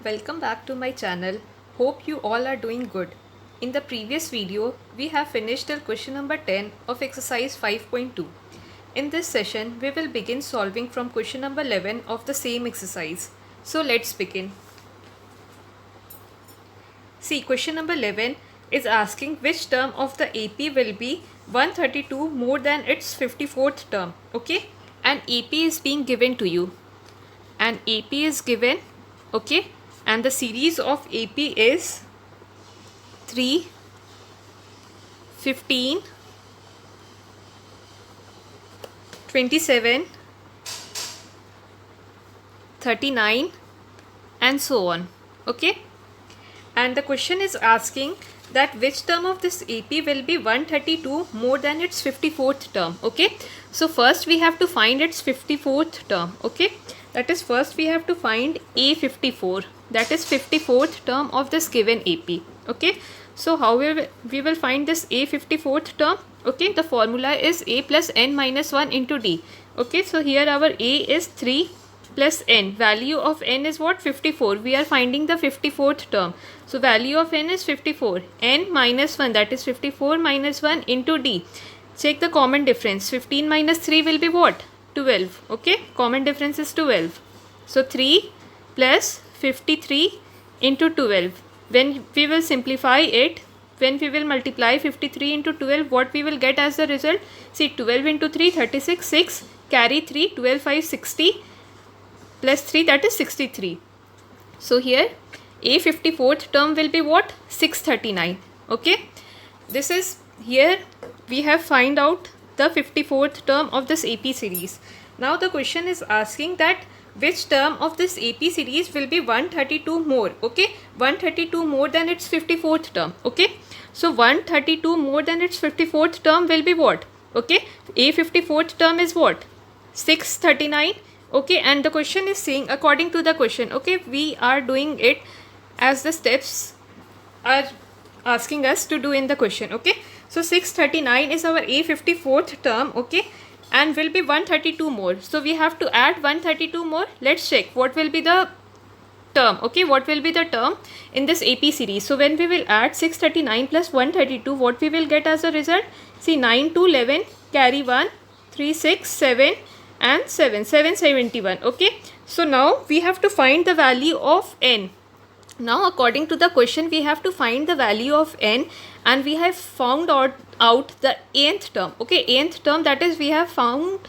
Welcome back to my channel. Hope you all are doing good. In the previous video, we have finished till question number 10 of exercise 5.2. In this session, we will begin solving from question number 11 of the same exercise. So let's begin. See, question number 11 is asking which term of the AP will be 132 more than its 54th term. Okay, and AP is being given to you. And AP is given, okay, and the series of AP is 3, 15, 27, 39 and so on. Okay, and the question is asking that which term of this AP will be 132 more than its 54th term. Okay, so first we have to find its 54th term. Okay, that is, first we have to find A54, that is 54th term of this given AP. Okay, so how we will find this A54th term? Okay, the formula is A plus N minus 1 into D. Okay, so here our A is 3 plus N. Value of N is what? 54. We are finding the 54th term. So value of N is 54. N minus 1, that is 54 minus 1 into D. Check the common difference. 15 minus 3 will be what? 12. Okay, common difference is 12. So 3 plus 53 into 12. When we will simplify it, when we will multiply 53 into 12, what we will get as the result? See, 12 into 3, 36, 6, carry 3, 12, 5, 60, plus 3, that is 63. So here A54th term will be what? 639. Okay, this is, here we have find out the 54th term of this AP series. Now the question is asking that which term of this AP series will be 132 more. Okay, 132 more than its 54th term. Okay, so 132 more than its 54th term will be what? Okay, A54th term is what? 639. Okay, and the question is saying according to the question. Okay, we are doing it as the steps are asking us to do in the question. Okay, so 639 is our A54th term. Okay, and will be 132 more. So we have to add 132 more. Let's check what will be the term. Okay, what will be the term in this AP series? So when we will add 639 plus 132, what we will get as a result? See, 9 to 11, carry 1, 3, 6, 7 and 7, 771. Okay, so now we have to find the value of N. Now according to the question, we have to find the value of N, and we have found out the nth term. Okay, nth term, that is, we have found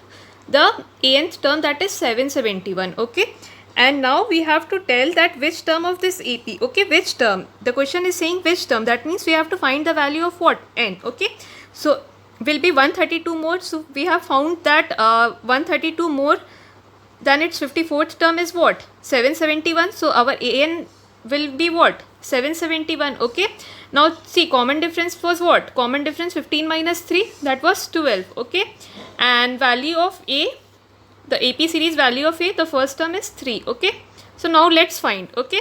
the nth term, that is 771. Okay, and now we have to tell that which term of this AP. Okay, which term? The question is saying which term. That means we have to find the value of what? N. Okay, so will be 132 more. So we have found that 132 more than its 54th term is what? 771. So our AN will be what? 771. Okay, now see, common difference was what? Common difference 15 minus 3, that was 12. Okay, and value of A, the AP series value of A, the first term is 3. Okay, so now let's find. Okay,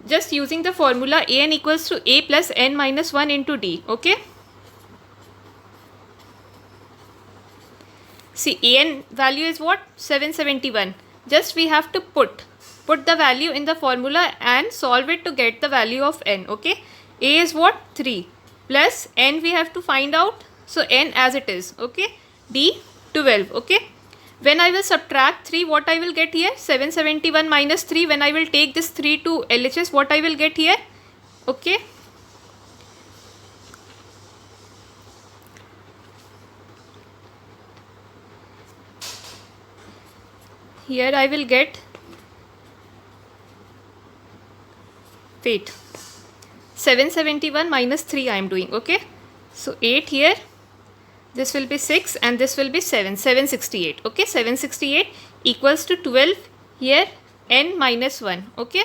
just using the formula, AN equals to A plus N minus 1 into D. Okay, see, AN value is what? 771. Just we have to put the value in the formula and solve it to get the value of N. Okay, A is what? 3 plus N we have to find out. So N as it is. Okay, D 12. Okay, when I will subtract 3, what I will get here? 771 minus 3. When I will take this 3 to LHS, what I will get here? Okay, here I will get, wait, 771 minus 3 I am doing. Okay, so 8 here, this will be 6 and this will be 7, 768. Okay, 768 equals to 12 here, N minus 1. Okay,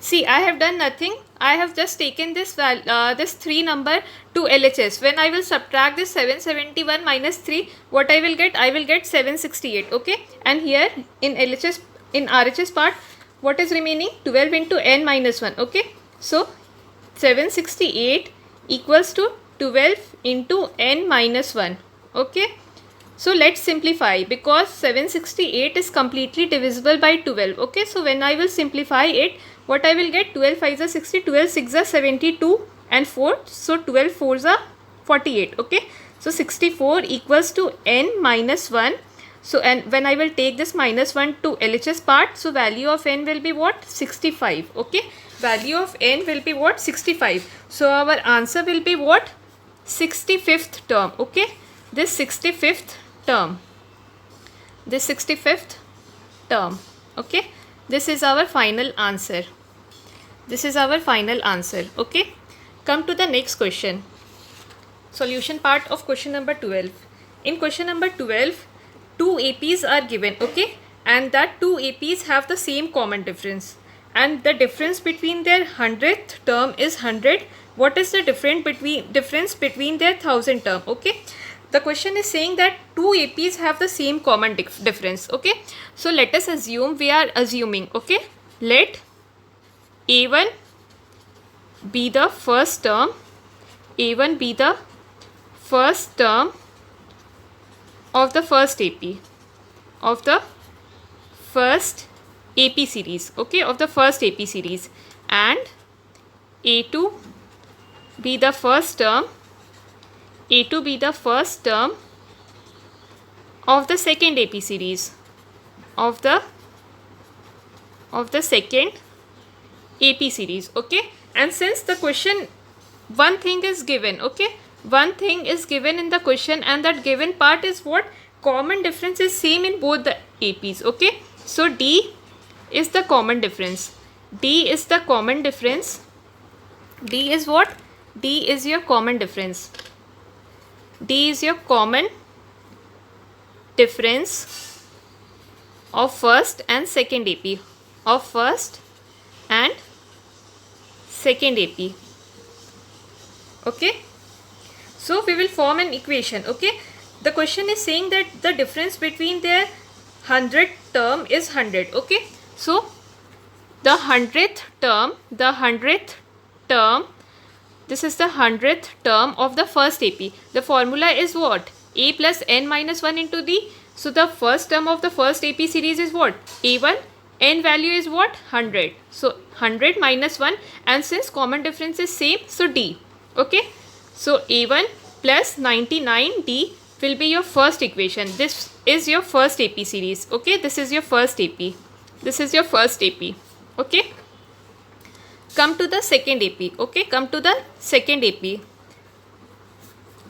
see, I have done nothing. I have just taken this this 3 number to LHS. When I will subtract this 771 minus 3, what I will get? I will get 768. Okay, and here in LHS, in RHS part, what is remaining? 12 into N minus 1. Okay, so 768 equals to 12 into N minus 1. Okay, So let's simplify, because 768 is completely divisible by 12. Okay, so when I will simplify it, what I will get, 12 5s are 60, 12 6s are 72 and 4. So 12 4s are 48. Okay, so 64 equals to n minus 1. So and when I will take this minus 1 to LHS part, so value of n will be what? 65. Okay, value of n will be what? 65. So our answer will be what? 65th term. Okay, this 65th term, this 65th term. Okay, this is our final answer. This is our final answer. Okay, come to the next question. Solution part of question number 12. In question number 12, two APs are given. Okay, and that two APs have the same common difference, and the difference between their 100th term is 100. What is the difference between their 1000 term? Okay, the question is saying that two APs have the same common difference. Okay, so let us assume, we are assuming, okay, let A1 be the first term, A1 be the first term of the first AP, of the first AP series. Okay, of the first AP series, and A2 be the first term, A2 be the first term of the second AP series, of the second AP series. Okay, and since the question, one thing is given, okay, one thing is given in the question, and that given part is what? Common difference is same in both the APs. Okay, so D is the common difference. D is the common difference. D is what? D is your common difference. D is your common difference of first and second AP, of first and second AP. Okay, so we will form an equation. Okay, the question is saying that the difference between their 100th term is 100. Okay, so the 100th term, this is the 100th term of the first AP. The formula is what? A plus n minus 1 into D. So the first term of the first AP series is what? A1. N value is what? 100. So 100 minus 1, and since common difference is same, so D. Okay, so A1 plus 99D will be your first equation. This is your first AP series. Okay, this is your first AP. This is your first AP. Okay, come to the second AP. Okay, come to the second AP.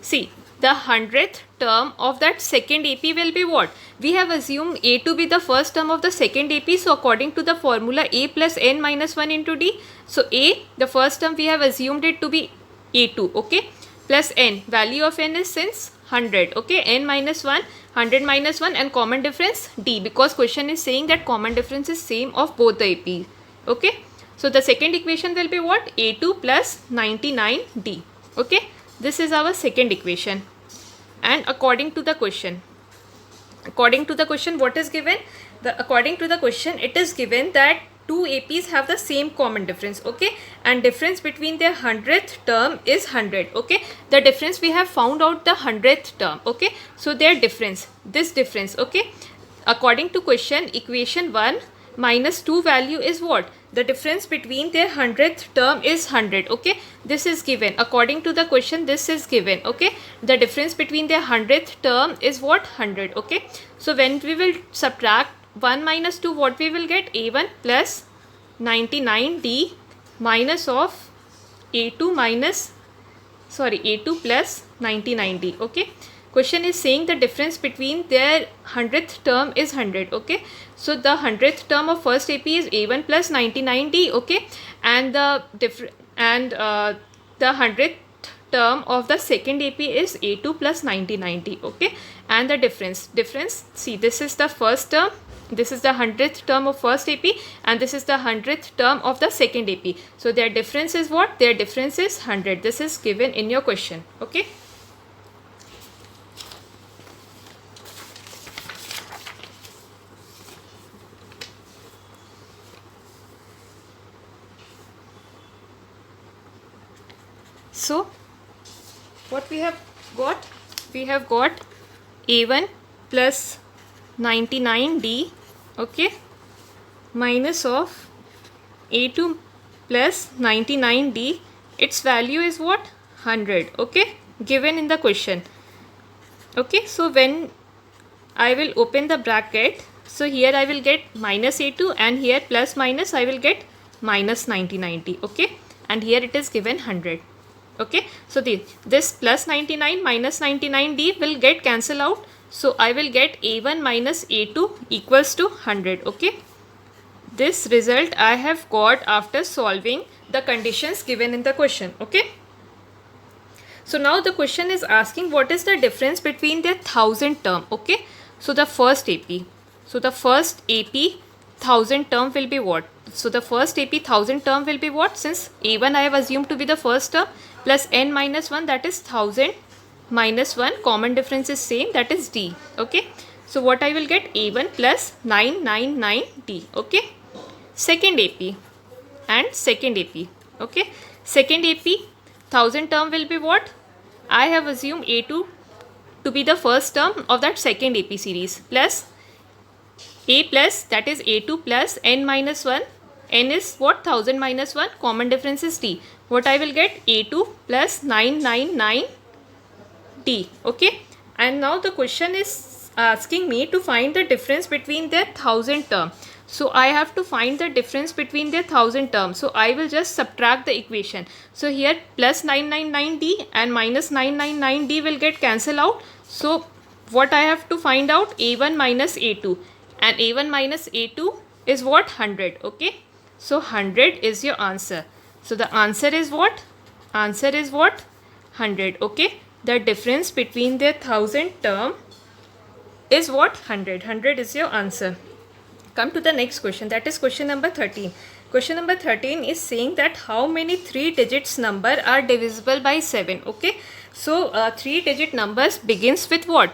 See, the 100th term of that second AP will be what? We have assumed A to be the first term of the second AP. So according to the formula, A plus n minus 1 into D. So A, the first term, we have assumed it to be A2. Okay, plus n, value of n is since 100. Okay, n minus 1, 100 minus 1, and common difference D, because question is saying that common difference is same of both the AP. Okay, so the second equation will be what? A2 plus 99D. Okay, this is our second equation. And according to the question, what is given? According to the question, it is given that two APs have the same common difference. Okay, and difference between their 100th term is 100. Okay, the difference, we have found out the 100th term. Okay, so their difference, this difference. Okay, according to question, equation 1 minus 2 value is what? The difference between their 100th term is 100. Okay, this is given. According to the question, this is given. Okay, the difference between their 100th term is what? 100. Okay, so when we will subtract 1 minus 2, what we will get? A1 plus 99D minus of A2 plus 99D. Okay, question is saying the difference between their 100th term is 100. Okay, so the 100th term of first AP is A1 plus 99D. Okay, and the 100th term of the second AP is A2 plus 99D. Okay, and the difference, see, this is the first term, this is the 100th term of first AP, and this is the 100th term of the second AP. So their difference is what? Their difference is 100. This is given in your question. Okay, so what we have got? We have got A1 plus 99D, okay, minus of A2 plus 99D, its value is what? 100, okay, given in the question. Okay, so when I will open the bracket, so here I will get minus A2 and here plus minus I will get minus 99D, okay, and here it is given 100. Okay, so this plus 99 minus 99D will get cancel out, so I will get A1 minus A2 equals to 100. Okay, this result I have got after solving the conditions given in the question. Okay, so now the question is asking what is the difference between their 1000 term. Okay, so the first AP, so the first AP 1000 term will be what? So the first AP 1000 term will be what? Since A1 I have assumed to be the first term, plus n minus 1, that is 1000 minus 1, common difference is same, that is D. Okay, so what I will get? A1 plus 999D. Okay, second AP and second AP. Okay, second AP 1000 term will be what? I have assumed A2 to be the first term of that second AP series, plus A plus, that is A2 plus n minus 1, n is what? 1000 minus 1, common difference is D. What I will get? A2 plus 999D. Okay, and now the question is asking me to find the difference between their 1000 term. So I have to find the difference between their 1000 terms. So I will just subtract the equation. So here plus 999D and minus 999D will get cancel out. So what I have to find out? A1 minus A2, and A1 minus A2 is what? 100. Okay, so 100 is your answer. So the answer is what? Answer is what? 100. Okay, the difference between their 1000 term is what? 100. 100 is your answer. Come to the next question, that is question number 13. Question number 13 is saying that how many 3 digits number are divisible by 7. Okay, so 3 digit numbers begins with what?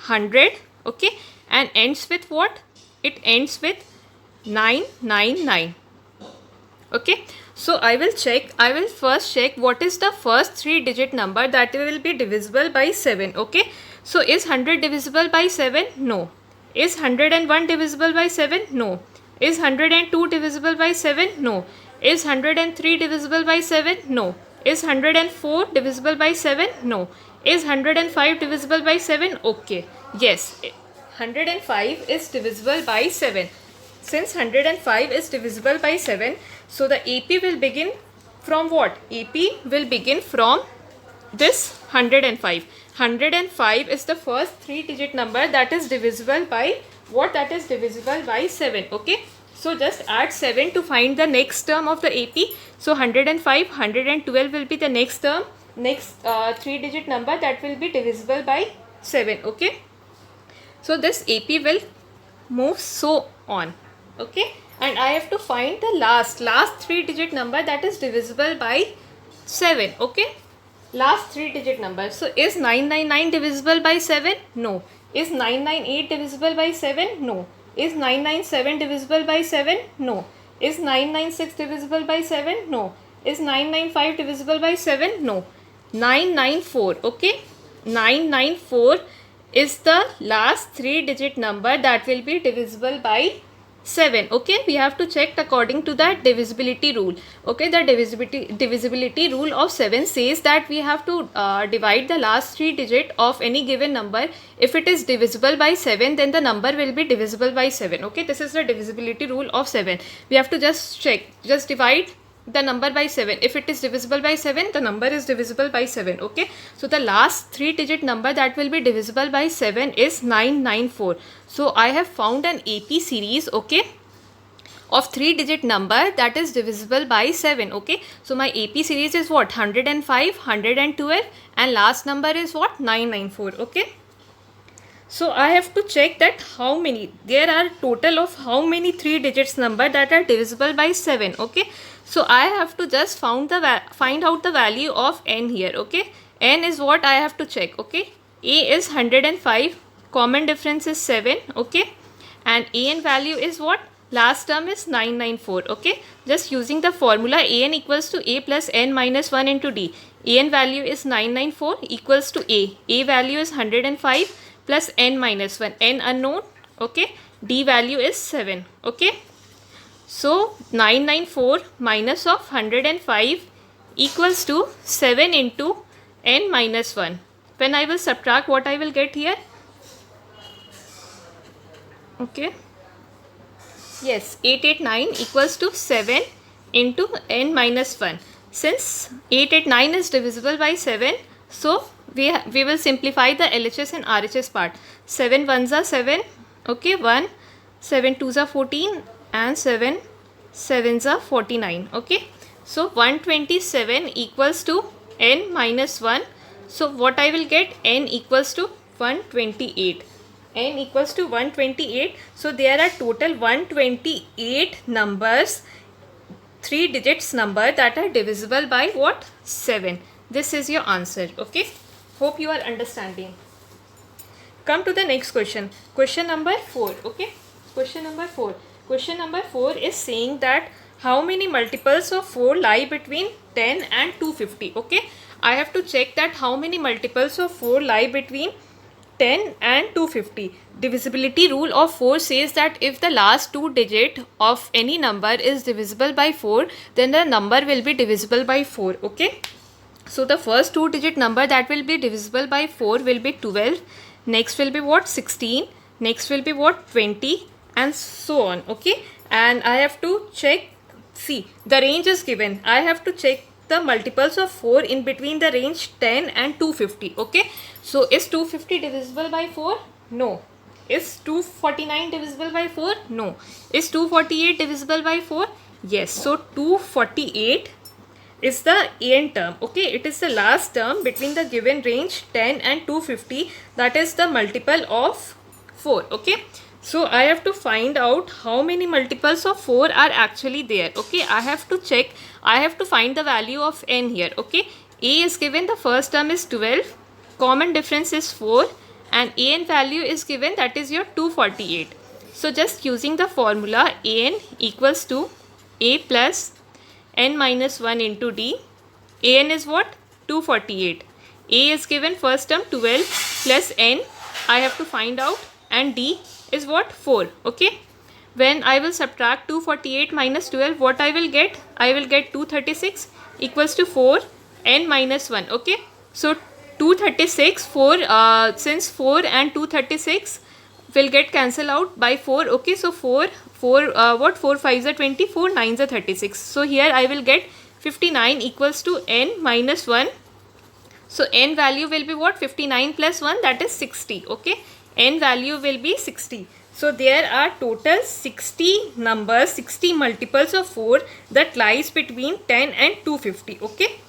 100. Okay, and ends with what? It ends with 999. Okay, so I will first check what is the first 3 digit number that will be divisible by 7. Okay, so is 100 divisible by 7? No. Is 101 divisible by 7? No. Is 102 divisible by 7? No. Is 103 divisible by 7? No. Is 104 divisible by 7? No. Is 105 divisible by 7? Okay. Yes, 105 is divisible by 7. Since 105 is divisible by 7, so the AP will begin from what? AP will begin from this 105. 105 is the first 3 digit number that is divisible by what? That is divisible by 7. Okay, so just add 7 to find the next term of the AP. So 105, 112 will be the next term, next 3 digit number that will be divisible by 7. Okay, so this AP will move so on. Okay, and I have to find the last 3 digit number that is divisible by 7. Okay, last 3 digit number. So is 999 divisible by 7? No. Is 998 divisible by 7? No. Is 997 divisible by 7? No. Is 996 divisible by 7? No. Is 995 divisible by 7? No. 994. Okay, 994 is the last 3 digit number that will be divisible by 7. Okay, we have to check according to that divisibility rule. Okay, the divisibility rule of 7 says that we have to divide the last 3 digit of any given number. If it is divisible by 7, then the number will be divisible by 7. Okay, this is the divisibility rule of 7. We have to just check, just divide the number by 7. If it is divisible by 7, the number is divisible by 7. Okay, so the last 3 digit number that will be divisible by 7 is 994. So I have found an AP series, okay, of 3 digit number that is divisible by 7. Okay, so my AP series is what? 105, 112, and last number is what? 994. Okay, so I have to check that how many, there are total of how many 3 digits number that are divisible by 7. Okay, so I have to just find out the value of n here. Okay, n is what I have to check. Okay, A is 105, common difference is 7. Okay, and an value is what? Last term is 994. Okay, just using the formula an equals to a plus n minus 1 into d. An value is 994 equals to a value is 105 plus n minus 1, n unknown, okay, d value is 7, okay. So 994 minus of 105 equals to 7 into n minus 1. When I will subtract, what I will get here? Okay. Yes, 889 equals to 7 into n minus 1. Since 889 is divisible by 7, so we will simplify the LHS and RHS part. 7 ones are 7, okay, 1, 7 twos are 14 and 7 sevens are 49, okay. So 127 equals to n minus 1. So what I will get? N equals to 128. N equals to 128. So there are total 128 numbers, 3 digits number that are divisible by what? 7. This is your answer, okay. Hope you are understanding. Come to the next question. Question number 4, okay. Question number 4. Question number 4 is saying that how many multiples of 4 lie between 10 and 250, okay. I have to check that how many multiples of 4 lie between 10 and 250. Divisibility rule of 4 says that if the last 2 digit of any number is divisible by 4, then the number will be divisible by 4, okay. So the first 2 digit number that will be divisible by 4 will be 12. Next will be what? 16. Next will be what? 20, and so on, okay. And I have to check, see, the range is given. I have to check the multiples of 4 in between the range 10 and 250, okay. So is 250 divisible by 4? No. Is 249 divisible by 4? No. Is 248 divisible by 4? Yes. So 248 is the n term, okay. It is the last term between the given range 10 and 250, that is the multiple of 4, okay. So I have to find out how many multiples of 4 are actually there, okay. I have to check, I have to find the value of n here, okay. A is given, the first term is 12, common difference is 4, and an value is given, that is your 248. So just using the formula, an equals to a plus n minus 1 into d. An is what? 248. A is given, first term 12 plus n, I have to find out, and d is what? 4, okay. When I will subtract 248 minus 12, what I will get? I will get 236 equals to 4 n minus 1, okay. So 236, 4, since 4 and 236 will get cancelled out by 4, okay. So 4 5s are 20, 4 9s are 36. So here I will get 59 equals to n minus 1. So n value will be what? 59 plus 1, that is 60, okay. N value will be 60. So there are total 60 numbers, 60 multiples of 4 that lies between 10 and 250, okay.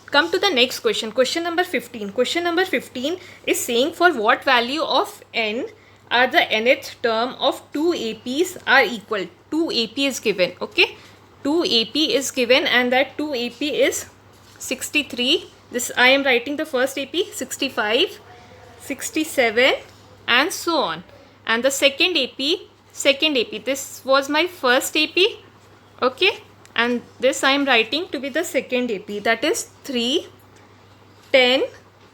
Come to the next question. Question number 15. Question number 15 is saying for what value of n are the nth term of 2 APs are equal. 2 AP is given, okay. 2 AP is given, and that 2 AP is 63. This I am writing the first AP, 65, 67 and so on. And the second AP, this was my first AP, okay. And this I am writing to be the second AP, that is 3, 10,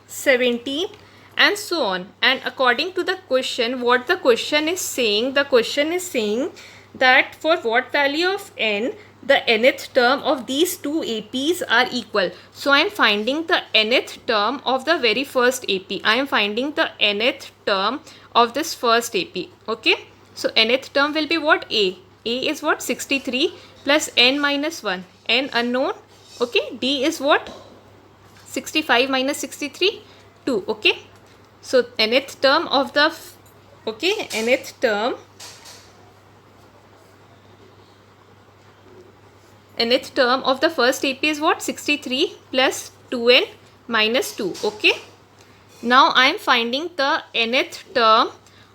17 and so on. And according to the question, what the question is saying, the question is saying that for what value of n the nth term of these 2 APs are equal. So I am finding the nth term of the very first AP. I am finding the nth term of this first AP, okay. So nth term will be what? A is what? 63 plus n minus 1, n unknown, okay. D is what? 65 minus 63, 2, okay. So nth term of the, okay, nth term of the first AP is what? 63 plus 2n minus 2, okay. Now I am finding the nth term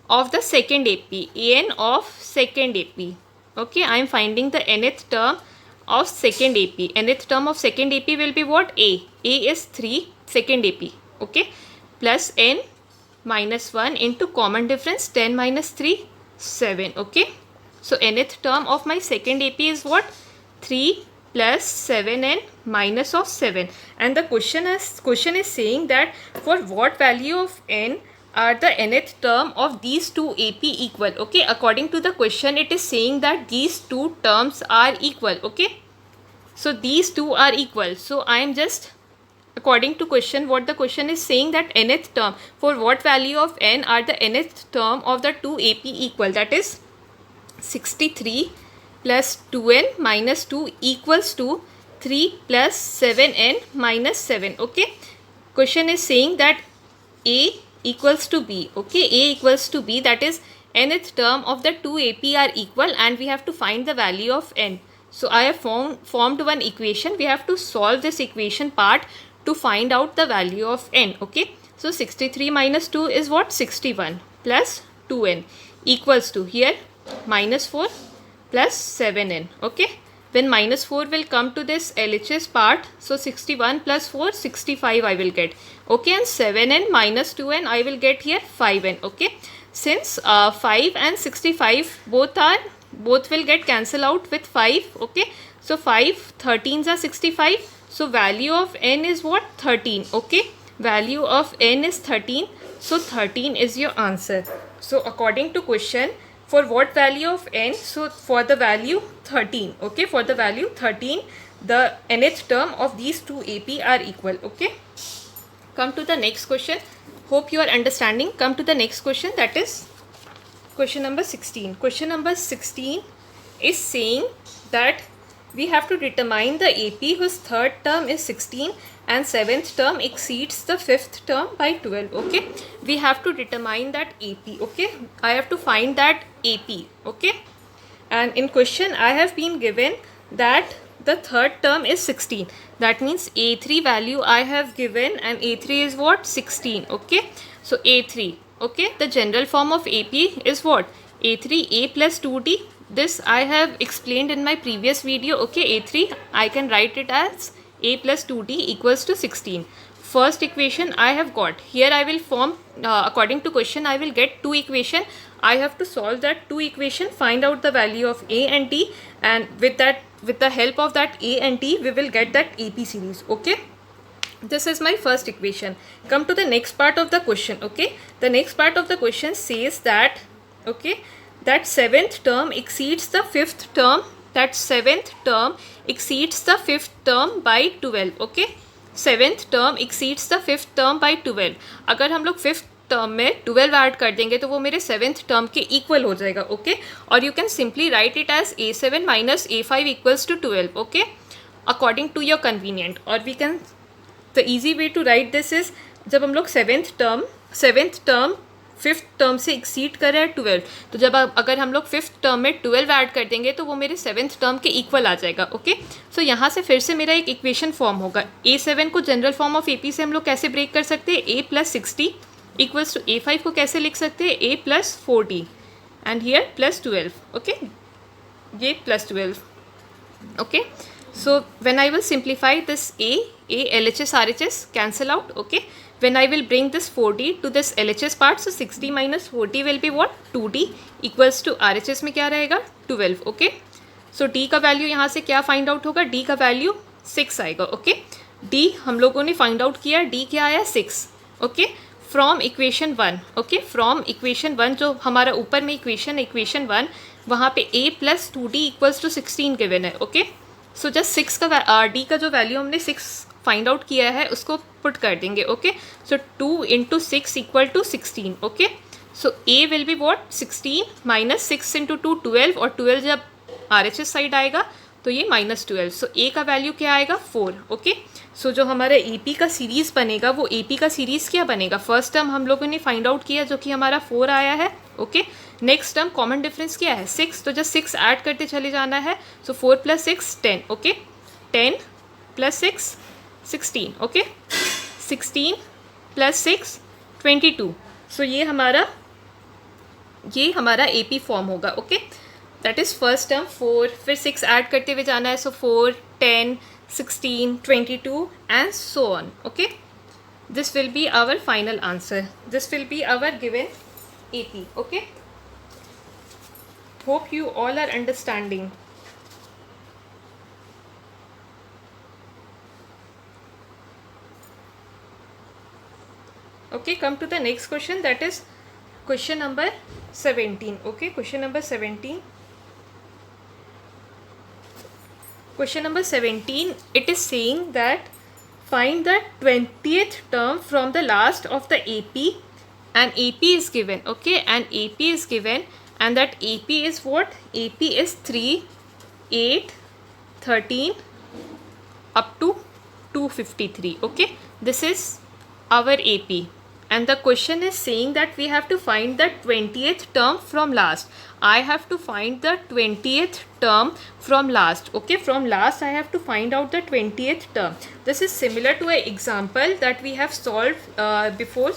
of the second AP, an of second AP, okay. I am finding the nth term of second AP. Nth term of second AP will be what? A is 3, second AP, okay, plus n minus 1 into common difference 10 minus 3, 7, okay. So nth term of my second AP is what? 3 plus 7n minus of 7. And the question is saying that for what value of n are the nth term of these two AP equal? Okay, according to the question it is saying that these two terms are equal. Okay, so these two are equal. So I am just, according to question, what the question is saying, that nth term, for what value of n are the nth term of the two AP equal? That is 63 plus 2n minus 2 equals to 3 plus 7n minus 7. Okay, question is saying that a equals to b. Okay, a equals to b, that is nth term of the two AP are equal and we have to find the value of n. So I have formed one equation. We have to solve this equation part to find out the value of n. Okay, so 63 minus 2 is what? 61 plus 2n equals to, here minus 4 plus 7n. Okay, when minus 4 will come to this LHS part, so 61 plus 4, 65 I will get. Okay, and 7n minus 2n I will get here 5n. Okay, since 5 and 65 both will get cancel out with 5. Okay, so 5 13s are 65, so value of n is what? 13. Okay, value of n is 13, so 13 is your answer. So according to question, for what value of n? So for the value 13. Okay, for the value 13, the nth term of these two AP are equal. Okay, come to the next question. Hope you are understanding. Come to the next question, that is question number 16. Question number 16 is saying that we have to determine the AP whose third term is 16 and seventh term exceeds the fifth term by 12. Okay, we have to determine that AP. Okay, I have to find that AP. Okay, and in question I have been given that the third term is 16. That means A3 value I have given, and A3 is what? 16. Okay, so A3. Okay, the general form of AP is what? A3 A plus 2D. This I have explained in my previous video. Okay, A3 I can write it as A plus 2D equals to 16. First equation I have got. Here I will form, according to question I will get two equation. I have to solve that two equation, find out the value of A and D, and with the help of that A and D we will get that AP series. Okay, this is my first equation. Come to the next part of the question. Okay, the next part of the question says that, okay, that seventh term exceeds the fifth term, that seventh term exceeds the fifth term by 12. Okay, seventh term exceeds the fifth term by 12. अगर हम लोग fifth term में 12 add कर देंगे तो वो मेरे seventh term के इक्वल हो जाएगा. ओके, और you can simply write it as A7 minus A5 equals to 12. Okay, according to your convenient. और we can, the easy way to write this is, जब हम लोग सेवेंथ टर्म फिफ्थ टर्म से exceed कर रहे हैं 12, तो जब अगर हम लोग फिफ्थ टर्म में 12 ऐड कर देंगे तो वो मेरे सेवेंथ टर्म के इक्वल आ जाएगा. ओके, सो यहाँ से फिर से मेरा एक इक्वेशन फॉर्म होगा. A7 को जनरल फॉर्म ऑफ AP से हम लोग कैसे ब्रेक कर सकते हैं? A plus 60 equals to A5 को कैसे लिख सकते हैं? A plus 40 and here plus 12. Okay, ये plus 12. Okay, so when I will simplify this A LHS RHS cancel out. Okay, when I will bring this 40 to this LHS part, so 60 minus 40 will be what? 2D equals to RHS में क्या रहेगा? 12. Okay, so D का value यहाँ से क्या find out होगा? D का value 6 आएगा. ओके, D हम लोगों ने फाइंड आउट किया, D क्या आया? 6. Okay, from equation 1. Okay, from equation 1 जो हमारा ऊपर में इक्वेशन 1 वहाँ पे A plus 2D equals to 16 given है. ओके, सो जस्ट 6 का D का जो वैल्यू हमने 6 फाइंड आउट किया है उसको पुट कर देंगे. Okay, so 2 into 6 equal to 16. Okay, so A will be what? 16 minus 6 into 2 12, और 12 जब RHS साइड आएगा तो ये माइनस 12. सो A का वैल्यू क्या आएगा? 4. ओके, सो जो हमारा AP का सीरीज़ बनेगा वो AP का सीरीज़ क्या बनेगा? फर्स्ट टर्म हम लोगों ने फाइंड आउट किया जो कि हमारा 4 आया है. Okay, next term common difference क्या है? 6. तो जस्ट 6 ऐड करते चले जाना है. So 4 plus 6 10. Okay, 10 plus 6 16. Okay, 16 plus 6 22. So ये हमारा AP फॉर्म होगा. Okay, that is first term 4, फिर 6 ऐड करते हुए जाना है. So 4 10 16 22 and so on. Okay, this will be our final answer. This will be our given AP. Okay, hope you all are understanding. Okay, come to the next question, that is question number 17. Okay, question number 17. Question number 17, it is saying that find the 20th term from the last of the AP, and AP is given. Okay, and AP is given, and that AP is what? AP is 3, 8, 13 up to 253. Okay, this is our AP, and the question is saying that we have to find the 20th term from last. I have to find the 20th term from last. Okay, from last I have to find out the 20th term. This is similar to an example that we have solved before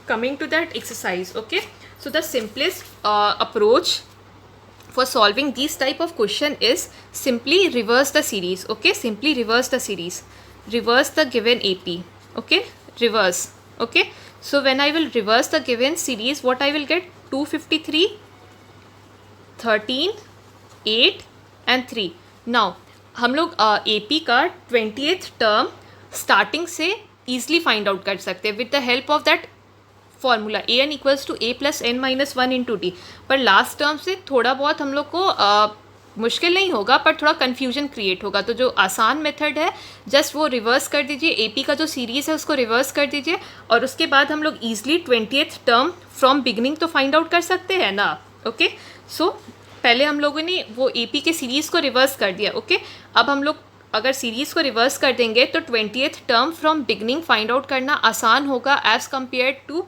coming to that exercise. Okay, so the simplest approach for solving these type of question is simply reverse the series. Okay, simply reverse the series, reverse the given AP. Okay, reverse. Okay, so when I will reverse the given series, what I will get? 253, 13, 8 and 3. Now हम लोग AP का 20th term starting से easily find out कर सकते हैं with the help of that formula an equals to a plus n minus 1 into d. पर last term से थोड़ा बहुत हम लोग को मुश्किल नहीं होगा, पर थोड़ा कन्फ्यूजन क्रिएट होगा. तो जो आसान मेथड है, जस्ट वो रिवर्स कर दीजिए, AP का जो सीरीज़ है उसको रिवर्स कर दीजिए, और उसके बाद हम लोग easily 20th term from beginning तो फाइंड आउट कर सकते हैं ना. ओके, सो पहले हम लोगों ने वो AP के सीरीज़ को रिवर्स कर दिया. ओके, अब हम लोग अगर सीरीज़ को रिवर्स कर देंगे तो 20th term from beginning find out करना आसान होगा as compare to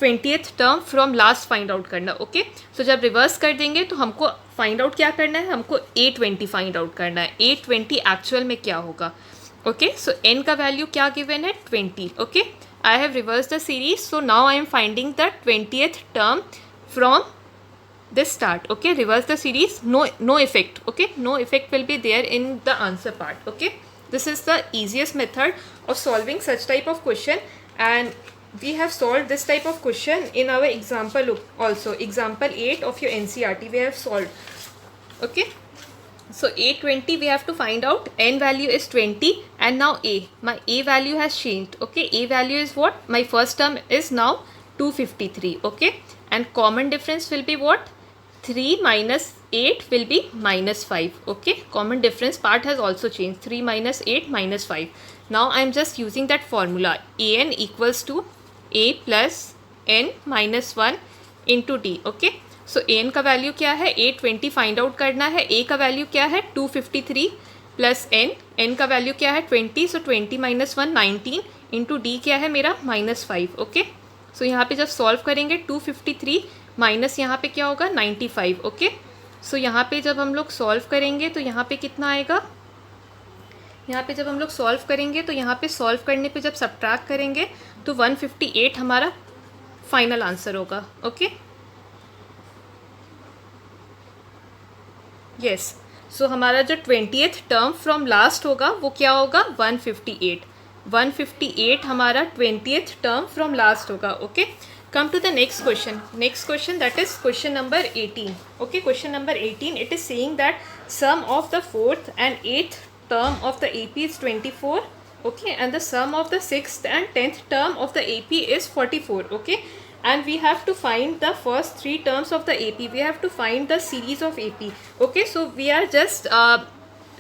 20th term from last find out करना. ओके, सो जब रिवर्स कर देंगे तो हमको फाइंड आउट क्या करना है? हमको 820 फाइंड आउट करना है. 820 एक्चुअल में क्या होगा? ओके, सो n का वैल्यू क्या गिवन है? 20. Okay, I have reverse the series, so now I am finding the 20th term from this start. Okay, reverse the series, no effect. Okay, no effect will be there in the answer part. Okay, this is the easiest method of solving such type of question, and we have solved this type of question in our example also. Example 8 of your NCERT we have solved. Okay, so 820 we have to find out. N value is 20, and now my A value has changed. Okay, A value is what? My first term is now 253. Okay, and common difference will be what? 3 minus 8 will be minus 5. Okay, common difference part has also changed. 3 minus 8 minus 5. Now I am just using that formula. An equals to A plus n minus 1 into D. Okay, so an का value क्या है? 820 find out करना है. A का value क्या है? 253 plus n का value क्या है? 20. सो 20 माइनस 1 19 इंटू डी क्या है मेरा? माइनस 5. ओके, सो यहाँ पे जब सॉल्व करेंगे 253 माइनस यहाँ पे क्या होगा? 95. ओके, सो यहाँ पे जब हम लोग सॉल्व करेंगे तो यहाँ पे कितना आएगा? यहाँ पे जब हम लोग सॉल्व करेंगे तो यहाँ पे सॉल्व करने पे जब सब्ट्रैक्ट करेंगे तो 158 हमारा फाइनल आंसर होगा. ओके, यस, सो हमारा जो 20th टर्म फ्रॉम लास्ट होगा वो क्या होगा? 158. 158 हमारा 20th टर्म फ्रॉम लास्ट होगा. Okay, come to the next question. Next question, that is question number 18. Okay, question number 18, it is saying that sum of the 4th and 8th term of the AP is 24. Okay, and the sum of the 6th and 10th term of the AP is 44. Okay, and we have to find the first 3 terms of the AP. We have to find the series of AP. Okay, so we are just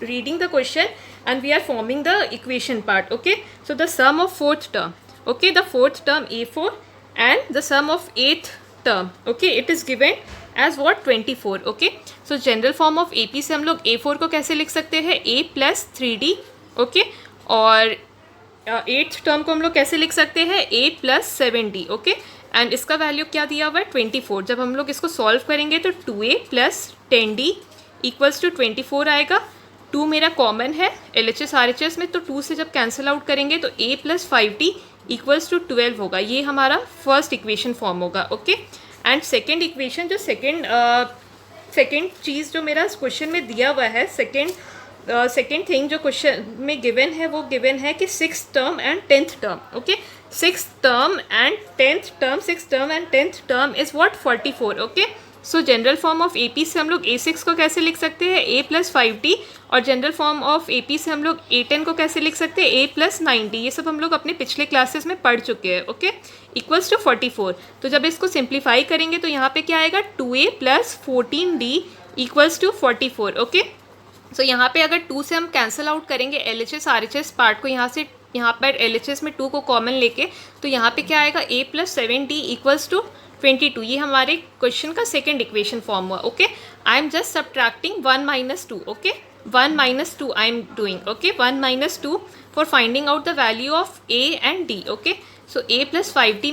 reading the question and we are forming the equation part. Okay, so the sum of 4th term. Okay, the 4th term A4 and the sum of 8th term. Okay, it is given as what? 24. Okay, so general form of AP से हम लोग A4 को कैसे लिख सकते हैं? A plus 3D. Okay, और 8th term को हम लोग कैसे लिख सकते हैं? A plus 7D. Okay, and इसका वैल्यू क्या दिया हुआ है? 24. जब हम लोग इसको सॉल्व करेंगे तो 2A plus 10D equals to 24 आएगा. 2 मेरा कॉमन है LHS RHS में, तो 2 से जब कैंसिल आउट करेंगे तो A plus 5D equals to 12 होगा. ये हमारा फर्स्ट इक्वेशन फॉर्म होगा. ओके, एंड सेकेंड इक्वेशन जो सेकेंड चीज़ जो मेरा क्वेश्चन में दिया हुआ है, सेकेंड थिंग जो क्वेश्चन में गिवन है वो गिवन है कि 6th term and 10th term. Okay, 6th term and 10th term, 6th term and 10th term is what? 44. Okay, so general form of AP से हम लोग A6 को कैसे लिख सकते हैं, A + 5D, और जनरल फॉर्म ऑफ AP से हम लोग A10 को कैसे लिख सकते हैं, A + 9D। ये सब हम लोग अपने पिछले क्लासेस में पढ़ चुके हैं। Okay, equals to 44। तो जब इसको सिंप्लीफाई करेंगे तो यहाँ पे क्या आएगा, 2A + 14D equals to 44। Okay, सो यहाँ पे अगर 2 से हम कैंसिल आउट करेंगे LHS RHS पार्ट को, यहाँ पर LHS में 2 को कॉमन लेके, तो यहाँ पे क्या आएगा, A + 7D इक्वल्स टू 22। ये हमारे क्वेश्चन का सेकेंड इक्वेशन फॉर्म हुआ। Okay, I am just subtracting 1 - 2। Okay, 1 - 2 I am doing. Okay, 1 - 2 for finding out the value of A and D। Okay, so A + 5D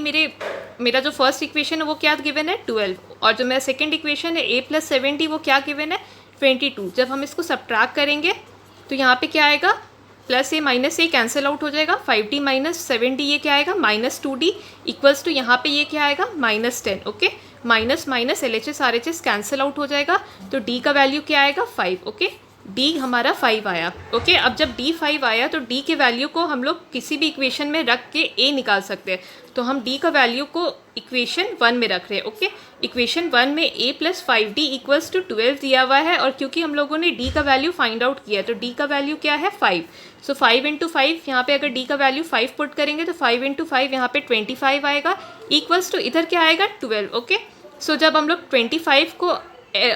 मेरा जो first equation है वो क्या given है, 12, और जो मेरा सेकेंड इक्वेशन है A + 7D वो क्या गिवन है, 22। जब हम इसको सब्ट्रैक्ट करेंगे तो यहाँ पे क्या आएगा, +A - A कैंसिल आउट हो जाएगा, 5D - 7D ये क्या आएगा, -2D इक्वल्स टू यहाँ पे ये क्या आएगा, -10। Okay, minus minus LHS RHS cancel out हो जाएगा, तो D का वैल्यू क्या आएगा, 5। ओके, D हमारा 5 आया। ओके, अब जब D 5 आया तो D के वैल्यू को हम लोग किसी भी इक्वेशन में रख के A निकाल सकते हैं। तो हम D का वैल्यू को इक्वेशन 1 में रख रहे हैं। ओके, इक्वेशन 1 में A + 5D इक्वल्स टू 12 दिया हुआ है, और क्योंकि हम लोगों ने D का वैल्यू फाइंड आउट किया है तो D का वैल्यू क्या है, 5। सो 5 × 5, यहाँ पे अगर D का वैल्यू 5 पुट करेंगे तो 5 × 5 यहाँ पे 25 आएगा, इक्वल्स टू इधर क्या आएगा, 12। ओके, सो जब हम लोग 25 को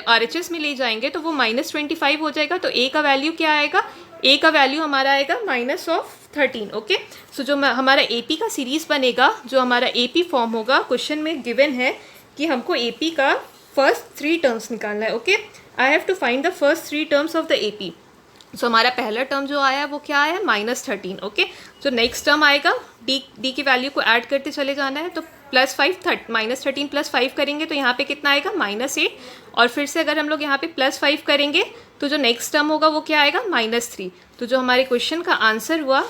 RHS में ले जाएंगे तो वो -25 हो जाएगा, तो A का वैल्यू क्या आएगा, A का वैल्यू हमारा आएगा -13। ओके, सो जो हमारा AP का सीरीज़ बनेगा, जो हमारा AP फॉर्म होगा, क्वेश्चन में गिवन है कि हमको AP का फर्स्ट 3 टर्म्स निकालना है। Okay, I have to find the first 3 terms of the AP। So हमारा पहला टर्म जो आया वो क्या आया, -13। ओके, जो नेक्स्ट टर्म आएगा, D की वैल्यू को ऐड करते चले जाना है, तो +5 -13 + 5 करेंगे तो यहाँ पे कितना आएगा, -8, और फिर से अगर हम लोग यहाँ पे +5 करेंगे तो जो नेक्स्ट टर्म होगा वो क्या आएगा, -3। तो जो हमारे क्वेश्चन का आंसर हुआ,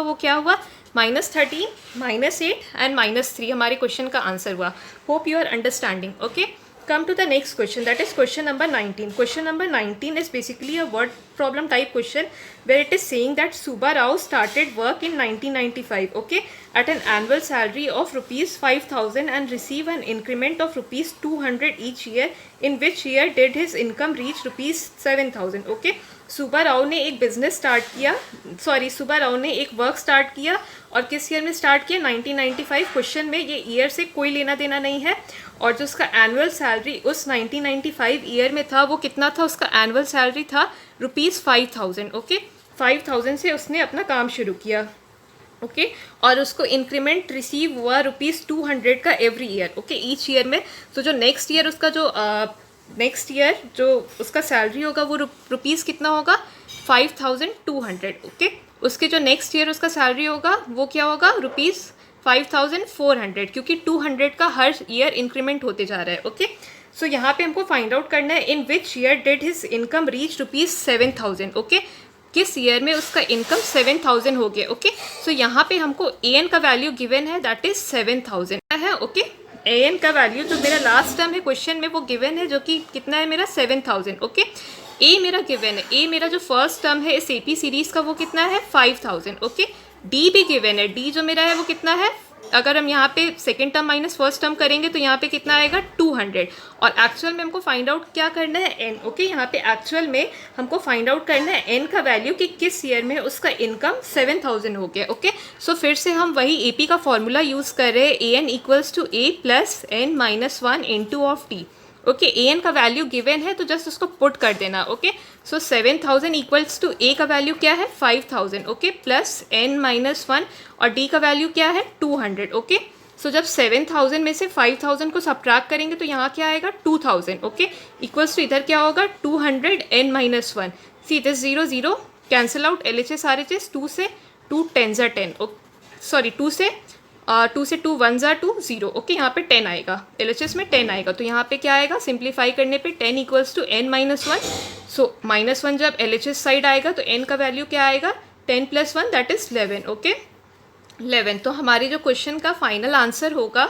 वो क्या हुआ, -13, -8 एंड -3 हमारे क्वेश्चन का आंसर हुआ। Hope you are understanding. Okay, come to the next question, that is question number 19. Question number 19 is basically a word problem type question where it is saying that Subba Rao started work in 1995, okay, at an annual salary of rupees 5,000 and receive an increment of rupees 200 each year. In which year did his income reach rupees 7,000? Okay, सुबा राव ने एक business start किया, सुबा राव ने एक work start किया, और किस ईयर में स्टार्ट किया, 1995। क्वेश्चन में ये ईयर से कोई लेना देना नहीं है, और जो उसका एनुअल सैलरी उस 1995 ईयर में था वो कितना था, उसका एनुअल सैलरी था ₹5,000। ओके, 5,000 से उसने अपना काम शुरू किया। ओके, और उसको इंक्रीमेंट रिसीव हुआ ₹200 का every year. Okay, each year में। तो जो नेक्स्ट ईयर उसका जो उसका सैलरी होगा वो रुपीज़ कितना होगा, 5,200। ओके, उसके जो नेक्स्ट ईयर उसका सैलरी होगा वो क्या होगा, ₹5,400, क्योंकि 200 का हर ईयर इंक्रीमेंट होते जा रहा है। ओके, सो यहाँ पे हमको फाइंड आउट करना है, in which year did his income reach ₹7,000। Okay, किस ईयर में उसका इनकम 7,000 हो गया। ओके, सो यहाँ पे हमको AN का वैल्यू गिवन है, दैट इज 7,000 है। ओके, AN का वैल्यू जो मेरा लास्ट टर्म है क्वेश्चन में वो गिवन है, जो कि कितना है मेरा, 7,000। ओके, A मेरा गिवन है, A मेरा जो फर्स्ट टर्म है इस AP सीरीज़ का वो कितना है, 5,000। ओके, D भी गिवन है, D जो मेरा है वो कितना है, अगर हम यहाँ पे second term minus first term करेंगे तो यहाँ पे कितना आएगा, 200। और एक्चुअल में हमको फाइंड आउट क्या करना है, N। ओके, यहाँ पे एक्चुअल में हमको फाइंड आउट करना है N का वैल्यू कि किस ईयर में उसका इनकम 7,000 हो गया। ओके, सो फिर से हम वही AP का फॉर्मूला यूज़ कर रहे हैं, AN = A + N - 1 × of T। Okay, AN का वैल्यू गिवन है तो जस्ट उसको पुट कर देना। ओके, सो 7,000 = A का वैल्यू क्या है, 5,000। ओके, प्लस N - 1, और D का वैल्यू क्या है, 200। ओके, सो जब 7,000 में से 5,000 को सब्ट्रैक्ट करेंगे तो यहाँ क्या आएगा, 2,000। ओके, इक्वल्स टू इधर क्या होगा, 200 N - 1। See this 0 0 cancel out, LHS RHS, 2 से 2 10 × 10, सॉरी 2 से 2 1 × 2 0। ओके, यहाँ पे 10 आएगा, LHS में 10 आएगा, तो यहाँ पे क्या आएगा, सिंप्लीफाई करने पे 10 = N - 1। सो -1 जब LHS साइड आएगा तो N का वैल्यू क्या आएगा, 10 + 1 दैट इज़ 11। ओके, 11। तो हमारे जो क्वेश्चन का फाइनल आंसर होगा,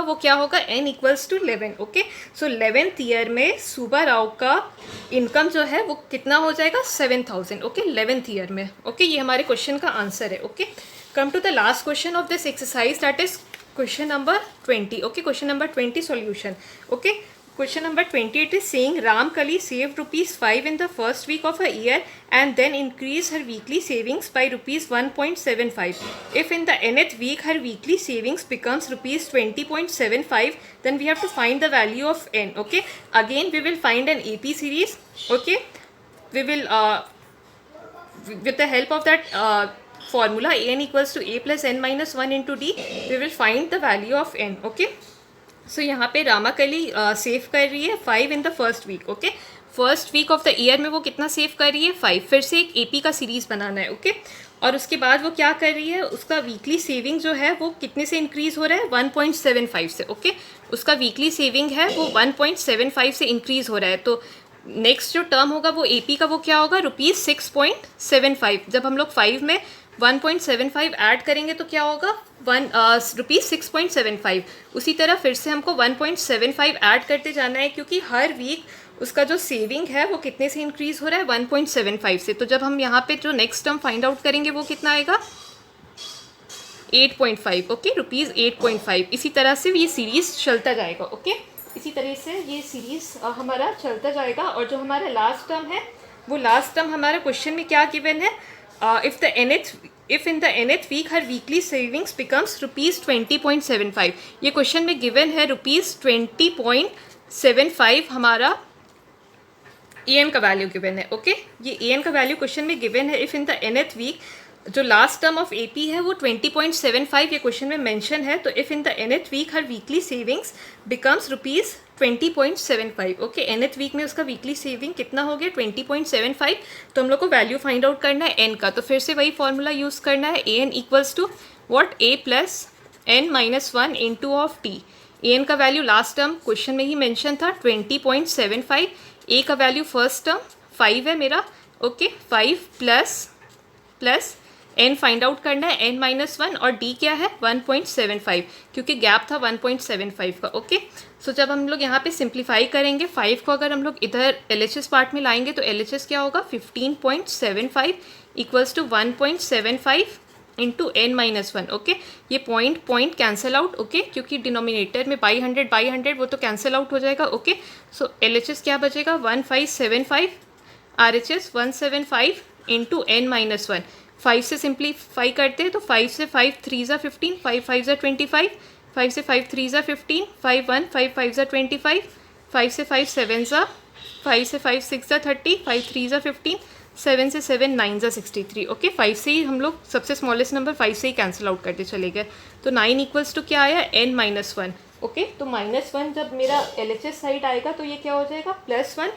वो क्या होगा, N = 11। ओके, सो 11th ईयर में सुबा राव का इनकम जो है वो कितना हो जाएगा, 7,000। ओके, 11th ईयर में। ओके, ये हमारे क्वेश्चन का आंसर है। Okay, come to the last question of this exercise, that is Question number 20. Okay, question number 20 solution. Okay, question number 20, it is saying Ramkali saved rupees 5 in the first week of a year and then increased her weekly savings by rupees 1.75. If in the nth week her weekly savings becomes rupees 20.75, then we have to find the value of n. Okay, again we will find an AP series. Okay, we will with the help of that formula an equals to a plus n minus 1 into d, we will find the value of n. Okay, so यहाँ पे Ramkali save कर रही है 5 in the first week. Okay, first week of the year में वो कितना save कर रही है 5. फिर से एक एपी का सीरीज बनाना है. ओके, और उसके बाद वो क्या कर रही है, उसका वीकली सेविंग जो है वो कितने से इंक्रीज़ हो रहा है 1.75 से. ओके, उसका वीकली सेविंग है वो 1.75 से इंक्रीज़ हो रहा है. तो नेक्स्ट जो टर्म होगा वो एपी का वो क्या होगा रुपीज़ 6.75. जब हम लोग 5 में 1.75 ऐड करेंगे तो क्या होगा रुपीज़ 6.75. उसी तरह फिर से हमको 1.75 ऐड करते जाना है क्योंकि हर वीक उसका जो सेविंग है वो कितने से इंक्रीज़ हो रहा है 1.75 से. तो जब हम यहाँ पे जो नेक्स्ट टर्म फाइंड आउट करेंगे वो कितना आएगा 8.5. Okay, rupees 8.5. इसी तरह से ये सीरीज़ चलता जाएगा. ओके, इसी तरह से ये सीरीज़ हमारा चलता जाएगा. और जो हमारा लास्ट टर्म है वो लास्ट टर्म हमारा क्वेश्चन में क्या गिवन है, if in the nth week her weekly savings becomes rupees 20.75. ये क्वेश्चन में गिवन है रुपीज़ 20.75 हमारा an का वैल्यू गिवन है. ओके, ये an का वैल्यू क्वेश्चन में गिवन है. If in the nth week जो लास्ट टर्म ऑफ AP है वो 20.75 ये क्वेश्चन में मेंशन है. तो if in the nth week हर weekly savings becomes rupees 20.75. Okay, nth week में उसका वीकली सेविंग कितना हो गया 20.75. तो हम लोग को वैल्यू फाइंड आउट करना है n का. तो फिर से वही फॉर्मूला यूज़ करना है an equals to what a plus n minus 1 into of t. an का वैल्यू लास्ट टर्म क्वेश्चन में ही मेंशन था 20.75. a का वैल्यू फर्स्ट टर्म 5 है मेरा. Okay, 5 plus n find out करना है n माइनस 1 और d क्या है 1.75 क्योंकि गैप था 1.75 का. ओके, सो जब हम लोग यहाँ पे सिंप्लीफाई करेंगे 5 को अगर हम लोग इधर LHS पार्ट में लाएंगे तो LHS क्या होगा 15.75 equals to 1.75 into n minus 1. Okay, ये पॉइंट कैंसिल आउट. ओके, क्योंकि डिनोमिनेटर में बाई 100 वो तो कैंसिल आउट हो जाएगा. ओके, सो LHS क्या बचेगा 1575, RHS 175 इंटू n माइनस 1. 5 से सिंप्लीफाई करते हैं तो 5 से 5 3 ज़ा 15, 5 5 ज़ा 25, 5 से 5 3 ज़ा 15, 5 1 5 5 ज़ा 25, 5 से 5 7 ज़ा, 5 से 5 6 ज़ा 30, 5 3 ज़ा 15, 7 से 7 9 ज़ा 63. ओके, 5 से ही हम लोग सबसे स्मॉलेस्ट नंबर 5 से ही कैंसिल आउट करते चले गए. तो 9 इक्वल्स टू क्या आया n माइनस 1. ओके, तो -1 जब मेरा LHS साइड आएगा तो ये क्या हो जाएगा +1.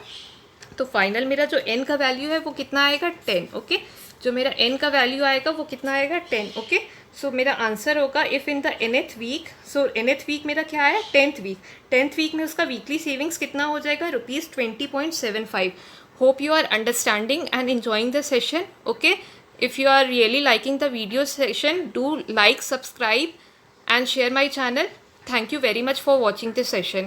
तो फाइनल मेरा जो n का वैल्यू है वो कितना आएगा 10. ओके, जो मेरा n का वैल्यू आएगा वो कितना आएगा 10. ओके, सो मेरा आंसर होगा if in the nth week. So nth week मेरा क्या है 10th वीक. 10th वीक में उसका वीकली सेविंग्स कितना हो जाएगा rupees 20.75. Hope you are understanding and enjoying the session. Okay, if you are really liking the video session, do like, subscribe and share my channel. Thank you very much for watching this session.